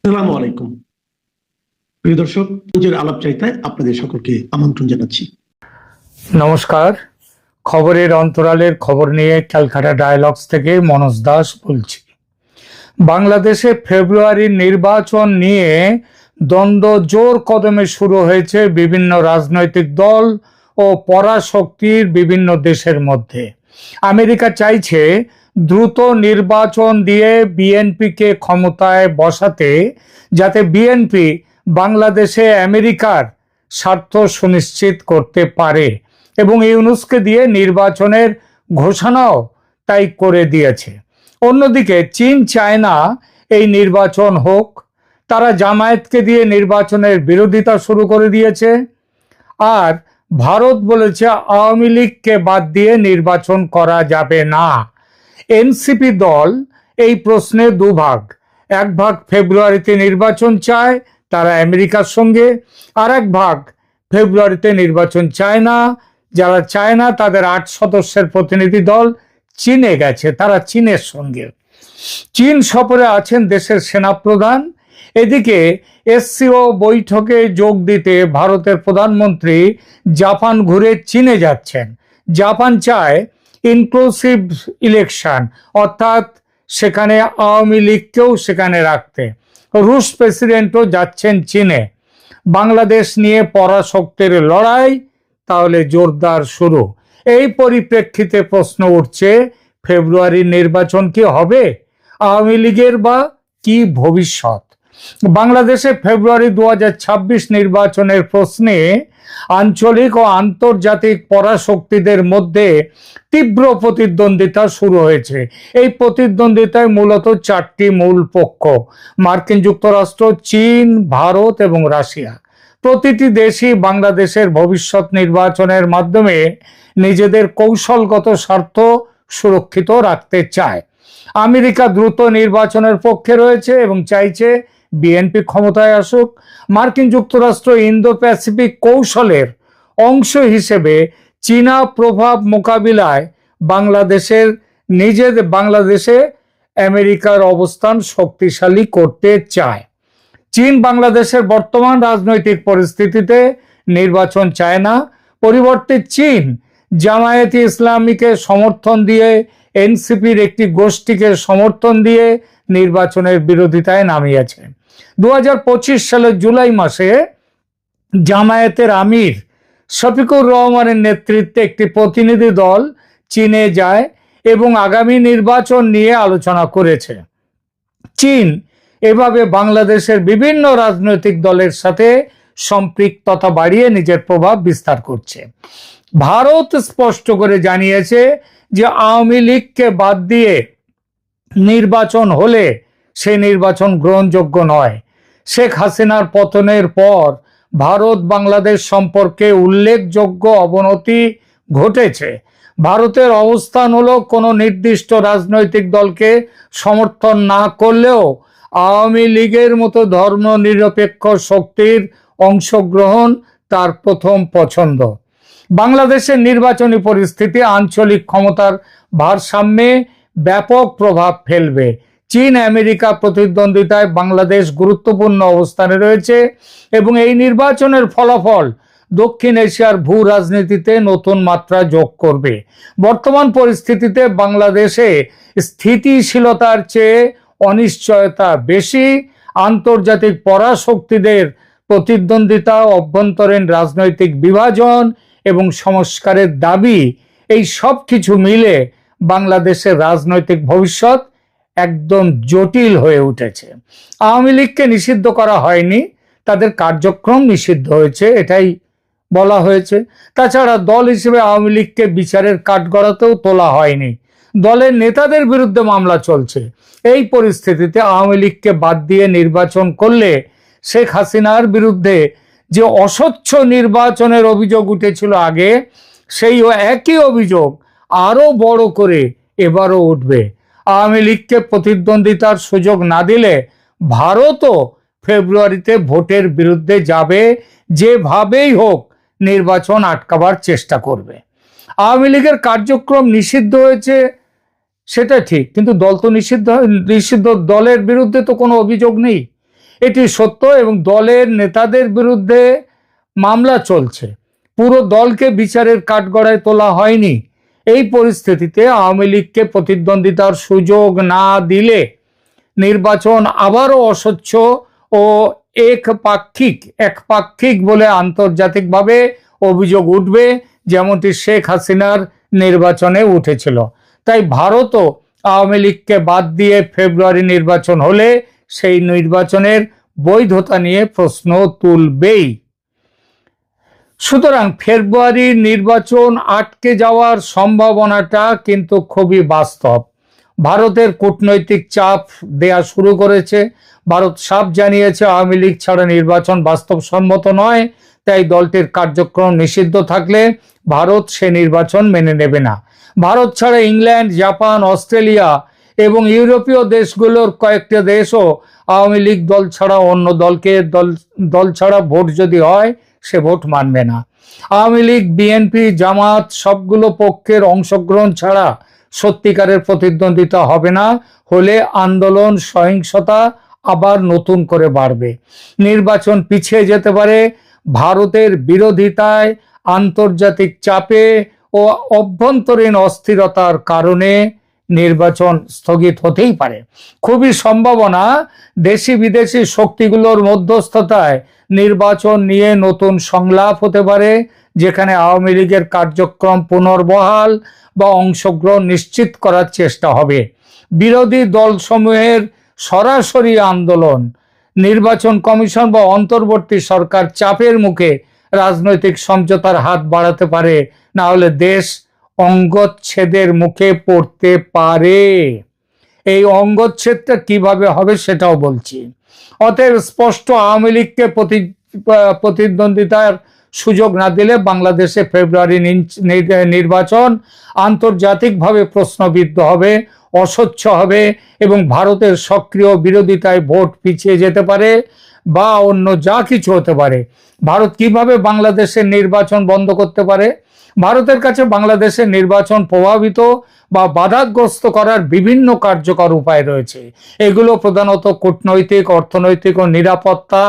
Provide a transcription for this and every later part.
আসসালামু আলাইকুম প্রিয় দর্শক, নিজের আলাপচারিতায় আপনাদের সকলকে আমন্ত্রণ জানাচ্ছি। নমস্কার। খবরের অন্তরালের খবর নিয়ে ক্যালকাটা ডায়ালগস থেকে মনোজ দাস বলছি। বাংলাদেশে ফেব্রুয়ারির নির্বাচন নিয়ে দ্বন্দ্ব জোর কদমে শুরু হয়েছে বিভিন্ন রাজনৈতিক দল ও পরাশক্তির বিভিন্ন দেশের মধ্যে। আমেরিকা চাইছে দ্রুত নির্বাচন দিয়ে বিএনপিকে ক্ষমতায় বসাতে, যাতে বিএনপি বাংলাদেশে আমেরিকার স্বার্থ সুনিশ্চিত করতে পারে, এবং ইউনূসকে দিয়ে নির্বাচনের ঘোষণাও তাই করে দিয়েছে। অন্যদিকে চীন চায় না এই নির্বাচন হোক। তারা জামায়াতকে দিয়ে নির্বাচনের বিরোধিতা শুরু করে দিয়েছে। আর ভারত বলেছে আওয়ামী লীগকে বাদ দিয়ে নির্বাচন করা যাবে না। এনসিপি দল এই প্রশ্নে দুভাগ। এক ভাগ ফেব্রুয়ারিতে নির্বাচন চায়, তারা আমেরিকার সঙ্গে। আর এক ভাগ ফেব্রুয়ারিতে নির্বাচন চায় না। যারা চায় না তাদের ৮ সদস্যের প্রতিনিধি দল চীনে গেছে, তারা চীনের সঙ্গে। চীন সফরে আছেন দেশের সেনাপ্রধান। এদিকে এসসিও বৈঠকে যোগ দিতে ভারতের প্রধানমন্ত্রী জাপান ঘুরে চীনে যাচ্ছেন। জাপান চায় ইনক্লুসিভ ইলেকশন, অর্থাৎ সেখানে আওয়ামী লীগকেও সেখানে রাখতে। রুশ প্রেসিডেন্টও যাচ্ছেন চীনে। বাংলাদেশ নিয়ে পরাশক্তির লড়াই তাহলে জোরদার শুরু। এই পরিপ্রেক্ষিতে প্রশ্ন উঠছে, ফেব্রুয়ারির নির্বাচন কি হবে? আওয়ামী লীগের বা কি ভবিষ্যৎ? বাংলাদেশে ফেব্রুয়ারি 2026 নির্বাচনের প্রশ্নে আঞ্চলিক ও আন্তর্জাতিক পরাশক্তিদের মধ্যে তীব্র প্রতিদ্বন্দ্বিতা শুরু হয়েছে। এই প্রতিদ্বন্দ্বিতায় মূলত 4টি মূল পক্ষ: মার্কিন যুক্তরাষ্ট্র, চীন, ভারত এবং রাশিয়া। প্রতিটি দেশই বাংলাদেশের ভবিষ্যৎ নির্বাচনের মাধ্যমে নিজেদের কৌশলগত স্বার্থ সুরক্ষিত রাখতে চায়। আমেরিকা দ্রুত নির্বাচনের পক্ষে রয়েছে এবং চাইছে বিএনপি ক্ষমতায় আসুক। মার্কিন যুক্তরাষ্ট্র ইন্দো প্যাসিফিক কৌশলের অংশ হিসেবে চীনা প্রভাব মোকাবিলায় বাংলাদেশে আমেরিকার অবস্থান শক্তিশালী করতে চায়। চীন বাংলাদেশের বর্তমান রাজনৈতিক পরিস্থিতিতে নির্বাচন চায় না। পরিবর্তে চীন জামায়াতে ইসলামীকে সমর্থন দিয়ে, এনসিপির একটি গোষ্ঠীকে সমর্থন দিয়ে নির্বাচনের বিরোধিতায় নামিয়েছে। 2025 সালের জুলাই মাসে জামায়াতের আমির শফিকুর রহমানের নেতৃত্বে একটি প্রতিনিধি দল চীনে যায় এবং আগামী নির্বাচন নিয়ে আলোচনা করেছে। চীন এভাবে বাংলাদেশের বিভিন্ন রাজনৈতিক দলের সাথে সম্পৃক্ততা বাড়িয়ে নিজের প্রভাব বিস্তার করছে। ভারত স্পষ্ট করে জানিয়েছে যে আওয়ামী লীগকে বাদ দিয়ে নির্বাচন হলে সে নির্বাচন গ্রহণযোগ্য নয়। শেখ হাসিনার পতনের পর ভারত বাংলাদেশ সম্পর্কে উল্লেখযোগ্য অবনতি ঘটেছে। ভারতের অবস্থান হলো কোনো নির্দিষ্ট রাজনৈতিক দলকে সমর্থন না করলেও আওয়ামী লীগের মতো ধর্মনিরপেক্ষ শক্তির অংশগ্রহণ তার প্রথম পছন্দ। বাংলাদেশের নির্বাচনী পরিস্থিতি আঞ্চলিক ক্ষমতার ভারসাম্যে ব্যাপক প্রভাব ফেলবে। চীন আমেরিকা প্রতিদ্বন্দ্বিতায় বাংলাদেশ গুরুত্বপূর্ণ অবস্থানে রয়েছে এবং এই নির্বাচনের ফলাফল দক্ষিণ এশিয়ার ভূ রাজনীতিতে নতুন মাত্রা যোগ করবে। বর্তমান পরিস্থিতিতে বাংলাদেশে স্থিতিশীলতার চেয়ে অনিশ্চয়তা বেশি। আন্তর্জাতিক পরাশক্তিদের প্রতিদ্বন্দ্বিতা, অভ্যন্তরীণ রাজনৈতিক বিভাজন এবং সংস্কারের দাবি, এই সব কিছু মিলে বাংলাদেশের রাজনৈতিক ভবিষ্যৎ একদম জটিল হয়ে উঠেছে। আওয়ামী লীগকে নিষিদ্ধ করা হয়নি, তাদের কার্যক্রম নিষিদ্ধ হয়েছে, এটাই বলা হয়েছে। তাছাড়া দল হিসেবে আওয়ামী লীগকে বিচারের কাঠগড়াতেও তোলা হয়নি। দলের নেতাদের বিরুদ্ধে মামলা চলছে। এই পরিস্থিতিতে আওয়ামী লীগকে বাদ দিয়ে নির্বাচন করলে শেখ হাসিনার বিরুদ্ধে যে অস্বচ্ছ নির্বাচনের অভিযোগ উঠেছিল আগে, সেই একই অভিযোগ আরো বড় করে এবারও উঠবে। আওয়ামী লীগকে প্রতিদ্বন্দ্বিতার সুযোগ না দিলে ভারতও ফেব্রুয়ারিতে ভোটের বিরুদ্ধে যাবে, যেভাবেই হোক নির্বাচন আটকাবার চেষ্টা করবে। আওয়ামী লীগের কার্যক্রম নিষিদ্ধ হয়েছে সেটা ঠিক, কিন্তু দল তো নিষিদ্ধ দলের বিরুদ্ধে তো কোনো অভিযোগ নেই। এটি সত্য এবং দলের নেতাদের বিরুদ্ধে মামলা চলছে। পুরো দলকে বিচারের কাঠগড়ায় তোলা হয়নি। এই পরিস্থিতিতে আওয়ামী লীগকে প্রতিদ্বন্দ্বিতার সুযোগ না দিলে নির্বাচন আবারও অস্বচ্ছ ও একপাক্ষিক বলে আন্তর্জাতিকভাবে অভিযোগ উঠবে, যেমনটি শেখ হাসিনার নির্বাচনে উঠেছিল। তাই ভারতও আওয়ামী লীগকে বাদ দিয়ে ফেব্রুয়ারি নির্বাচন হলে সেই নির্বাচনের বৈধতা নিয়ে প্রশ্ন তুলবেই। সুতরাং ফেব্রুয়ারির নির্বাচন আটকে যাওয়ার সম্ভাবনাটা কিন্তু খুবই বাস্তব। ভারতের কূটনৈতিক চাপ দেয়া শুরু করেছে। ভারত সাফ জানিয়েছে আওয়ামী লীগ ছাড়া নির্বাচন বাস্তবসম্মত নয়, তাই দলটির কার্যক্রম নিষিদ্ধ থাকলে ভারত সে নির্বাচন মেনে নেবে না। ভারত ছাড়া ইংল্যান্ড, জাপান, অস্ট্রেলিয়া এবং ইউরোপীয় দেশগুলোর কয়েকটা দেশও আওয়ামী লীগ দল ছাড়া অন্য দল ছাড়া ভোট যদি হয় সে ভোট মানবে না। আওয়ামী লীগ, বিএনপি, জামাত সবগুলো পক্ষের অংশগ্রহণ ছাড়া সত্যিকারের প্রতিদ্বন্দ্বিতা হবে না। হলে আন্দোলন, সহিংসতা আবার নতুন করে বাড়বে। নির্বাচন পিছিয়ে যেতে পারে। ভারতের বিরোধিতায়, আন্তর্জাতিক চাপে ও অভ্যন্তরীণ অস্থিরতার কারণে নির্বাচন স্থগিত হতেই পারে। খুবই সম্ভাবনা দেশি বিদেশি শক্তিগুলোর মধ্যস্থতায় নির্বাচন নিয়ে নতুন সংলাপ হতে পারে, যেখানে আওয়ামী লীগের কার্যক্রম পুনর্বহাল বা অংশগ্রহণ নিশ্চিত করার চেষ্টা হবে। বিরোধী দলসমূহের সরাসরি আন্দোলন, নির্বাচন কমিশন বা অন্তর্বর্তী সরকার চাপের মুখে রাজনৈতিক সমঝোতার হাত বাড়াতে পারে, না হলে দেশ অঙ্গচ্ছেদের মুখে পড়তে পারে। এই অঙ্গচ্ছেদটা কিভাবে হবে সেটাও বলছি। অতএব স্পষ্ট আওয়ামী লীগকে প্রতিদ্বন্দ্বিতার সুযোগ না দিলে বাংলাদেশে ফেব্রুয়ারি নির্বাচন আন্তর্জাতিকভাবে প্রশ্নবিদ্ধ হবে, অস্বচ্ছ হবে এবং ভারতের সক্রিয় বিরোধিতায় ভোট পিছিয়ে যেতে পারে বা অন্য যা কিছু হতে পারে। ভারত কিভাবে বাংলাদেশের নির্বাচন বন্ধ করতে পারে? ভারতের কাছে বাংলাদেশের নির্বাচন প্রভাবিত বা বাধাগ্রস্ত করার বিভিন্ন কার্যকর উপায় রয়েছে। এগুলো প্রধানত কূটনৈতিক, অর্থনৈতিক ও নিরাপত্তা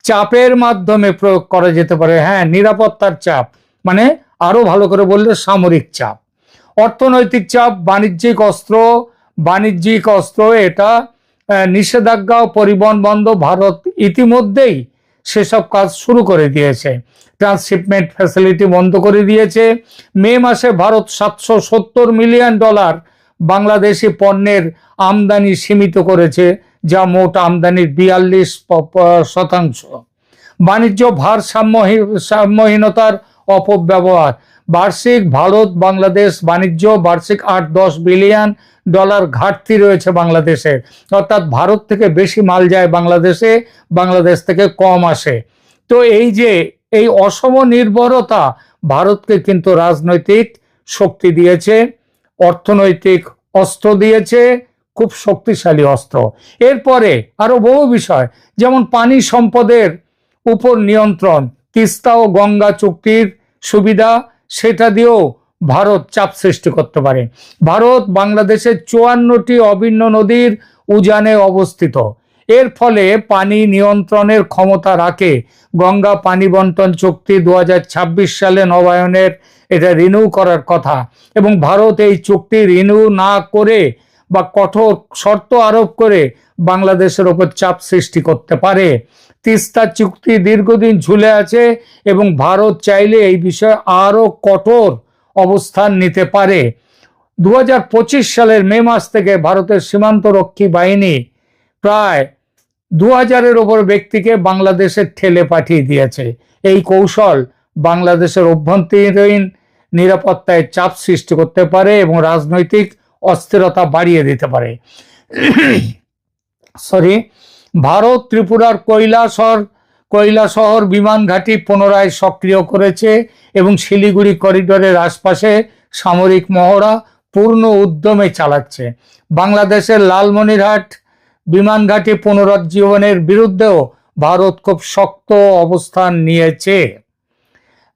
চাপের মাধ্যমে প্রয়োগ করা যেতে পারে। হ্যাঁ, নিরাপত্তার চাপ মানে আরো ভালো করে বললে সামরিক চাপ। অর্থনৈতিক চাপ, বাণিজ্যিক অস্ত্র এটা নিষেধাজ্ঞা ও পরিবহন বন্ধ। ভারত ইতিমধ্যেই সেসব কাজ শুরু করে দিয়েছে। ট্রান্সশিপমেন্ট ফ্যাসিলিটি বন্ধ করে দিয়েছে। মে মাসে ভারত $770 মিলিয়ন বাংলাদেশি পণ্যের আমদানি সীমিত করেছে, যা মোট আমদানির 42%। বাণিজ্য ভারসাম্যহীনতার অপব্যবহার। বার্ষিক ভারত বাংলাদেশ বাণিজ্য বার্ষিক $8-10 বিলিয়ন ঘাটতি রয়েছে বাংলাদেশের, অর্থাৎ ভারত থেকে বেশি মাল যায় বাংলাদেশে, বাংলাদেশ থেকে কম আসে। তো এই অসম নির্ভরতা ভারতকে কিন্তু রাজনৈতিক শক্তি দিয়েছে, অর্থনৈতিক অস্ত্র দিয়েছে, খুব শক্তিশালী অস্ত্র। এরপরে আরো বহু বিষয়, যেমন পানি সম্পদের উপর নিয়ন্ত্রণ, তিস্তা ও গঙ্গা চুক্তির সুবিধা, সেটা দিয়েও ভারত চাপ সৃষ্টি করতে পারে। ভারত বাংলাদেশের 54টি অভিন্ন নদীর উজানে অবস্থিত। এর ফলে পানি নিয়ন্ত্রণের ক্ষমতা রাখে। গঙ্গা পানি বন্টন চুক্তি 2026 সালে নবায়নের এটা রিনিউ করার কথা, এবং ভারত এই চুক্তি রিনিউ না করে বা কঠোর শর্ত আরোপ করে বাংলাদেশের ওপর চাপ সৃষ্টি করতে পারে। তিস্তা চুক্তি দীর্ঘদিন ঝুলে আছে এবং ভারত চাইলে এই বিষয়ে আরো কঠোর অবস্থান নিতে পারে। 2025 সালের মে মাস থেকে ভারতের সীমান্তরক্ষী বাহিনী প্রায় 2000-এর ওপর ব্যক্তিকে বাংলাদেশে ঠেলে পাঠিয়ে দিয়েছে। এই কৌশল বাংলাদেশের অভ্যন্তরীণ নিরাপত্তায় চাপ সৃষ্টি করতে পারে এবং রাজনৈতিক অস্থিরতা বাড়িয়ে দিতে পারে। ভারত ত্রিপুরার কৈলাসহর বিমান ঘাঁটি পুনরায় সক্রিয় করেছে এবং শিলিগুড়ি করিডোরের আশপাশে সামরিক মহড়া পূর্ণ উদ্যমে চালাচ্ছে। বাংলাদেশের লালমনিরহাট বিমান ঘাঁটি পুনরুজ্জীবনের বিরুদ্ধেও ভারত খুব শক্ত অবস্থান নিয়েছে।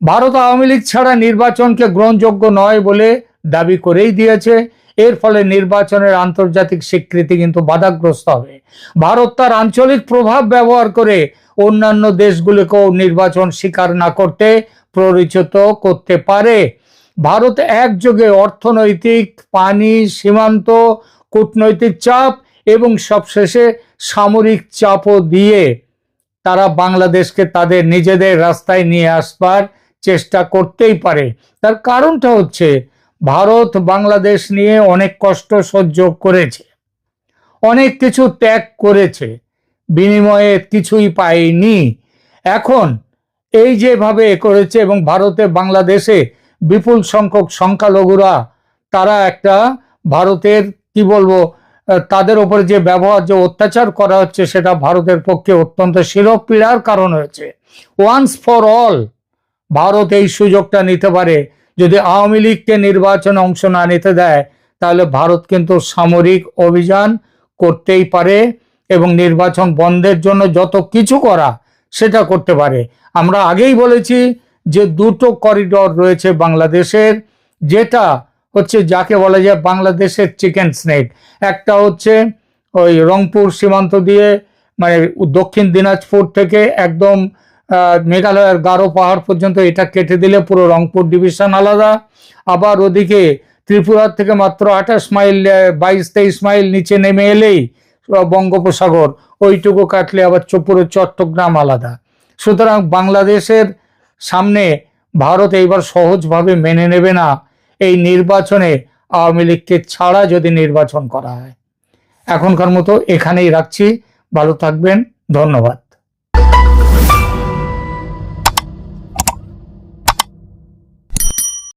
ভারত আওয়ামী লীগ ছাড়া নির্বাচনকে গ্রহণযোগ্য নয় বলে দাবি করেই দিয়েছে এর ফলে নির্বাচনের আন্তর্জাতিক স্বীকৃতি কিন্তু বাধাগ্রস্ত হবে। ভারত তার আঞ্চলিক প্রভাব ব্যবহার করে অন্যান্য দেশগুলিকেও নির্বাচন স্বীকার না করতে প্ররোচিত করতে পারে। ভারত একযোগে অর্থনৈতিক, পানি, সীমান্ত, কূটনৈতিক চাপ এবং সবশেষে সামরিক চাপও দিয়ে তারা বাংলাদেশকে তাদের নিজেদের রাস্তায় নিয়ে আসবার চেষ্টা করতেই পারে। তার কারণটা হচ্ছে ভারত বাংলাদেশ নিয়ে অনেক কষ্ট সহ্য করেছে, অনেক কিছু ত্যাগ করেছে, বিনিময়ে কিছুই পায়নি। এখন এই যেভাবে করেছে এবং ভারতে বাংলাদেশে বিপুল সংখ্যক সংখ্যালঘুরা তারা একটা ভারতের কি বলবো তাদের উপরে যে ব্যবহার, যে অত্যাচার করা হচ্ছে সেটা ভারতের পক্ষে অত্যন্ত শিরোপীড়ার কারণ হয়েছে। ওয়ান্স ফর অল ভারত এই সুযোগটা নিতে পারে। যদি আওয়ামী লীগকে নির্বাচনে অংশ না নিতে দেয় তাহলে ভারত কিন্তু সামরিক অভিযান করতেই পারে এবং নির্বাচন বন্ধের জন্য যত কিছু করা সেটা করতে পারে। আমরা আগেই বলেছি যে দুটো করিডোর রয়েছে বাংলাদেশের, যেটা হচ্ছে যাকে বলা যায় বাংলাদেশের চিকেন স্নেক। একটা হচ্ছে ওই রংপুর সীমান্ত দিয়ে, মানে দক্ষিণ দিনাজপুর থেকে একদম মেঘালয়ের গারো পাহাড় পর্যন্ত এটা কেটে দিলে পুরো রংপুর ডিভিশন আলাদা। আবার ওদিকে ত্রিপুরার থেকে মাত্র 28 মাইল 22-23 মাইল নিচে নেমে এলেই বঙ্গোপসাগর, ওইটুকু কাটলে আবার পুরো চট্টগ্রাম আলাদা। সুতরাং বাংলাদেশের সামনে ভারত এইবার সহজভাবে মেনে নেবে না এই নির্বাচনে আওয়ামী লীগকে ছাড়া যদি নির্বাচন করা হয়। এখনকার মতো এখানেই রাখছি, ভালো থাকবেন, ধন্যবাদ।